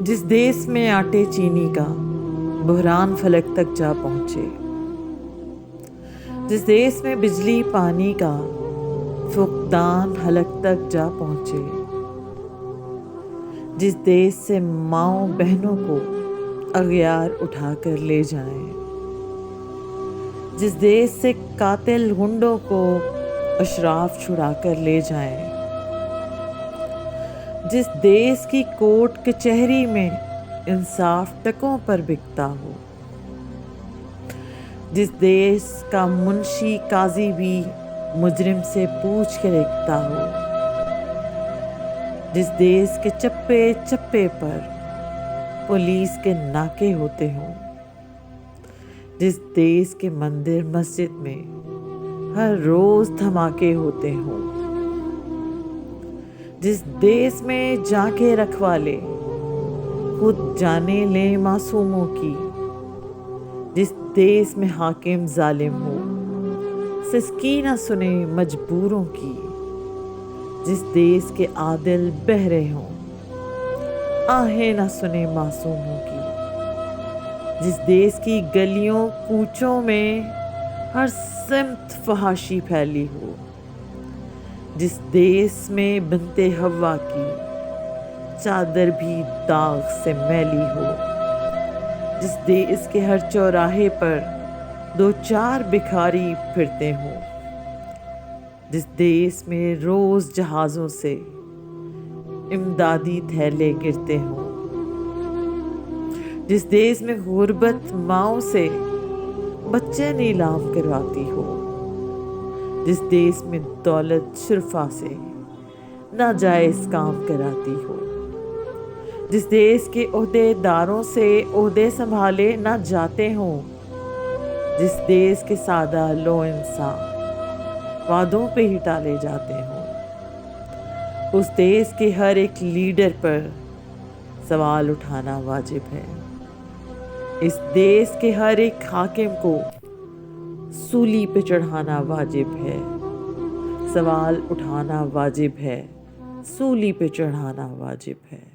जिस देश में आटे चीनी का बहरान फलक तक जा पहुंचे, जिस देश में बिजली पानी का फुकदान हलक तक जा पहुंचे, जिस देश से माँओं बहनों को अगियार उठाकर ले जाएं, जिस देश से कातिल गुंडों को अशराफ छुड़ाकर ले जाएं, जिस देश की कोर्ट कचहरी में इंसाफ टकों पर बिकता हो, जिस देश का मुंशी काजी भी मुजरिम से पूछ के देखता हो, जिस देश के चप्पे चप्पे पर पुलिस के नाके होते हों, जिस देश के मंदिर मस्जिद में हर रोज धमाके होते हों, जिस देश में जाके रखवाले खुद जाने ले मासूमों की, जिस देश में हाकिम जालिम हो सिसकी ना सुने मजबूरों की, जिस देश के आदिल बहरे हों आहें ना सुने मासूमों की, जिस देश की गलियों कूचों में हर सिमत फहाशी फैली हो, जिस देश में बनते हवा की चादर भी दाग से मैली हो, जिस देश के हर चौराहे पर दो चार भिखारी फिरते हों, जिस देश में रोज जहाज़ों से इमदादी थैले गिरते हों, जिस देश में गुर्बत माओं से बच्चे नीलाम करवाती हो, जिस देश में दौलत शुरफा से नाजायज काम कराती हो, जिस देश के ओहदेदारों से ओहदे संभाले ना जाते हों, जिस देश के सादा लो इंसान वादों पे ही टाले जाते हों, उस देश के हर एक लीडर पर सवाल उठाना वाजिब है। इस देश के हर एक हाकिम को सूली पे चढ़ाना वाजिब है, सवाल उठाना वाजिब है, सूली पे चढ़ाना वाजिब है।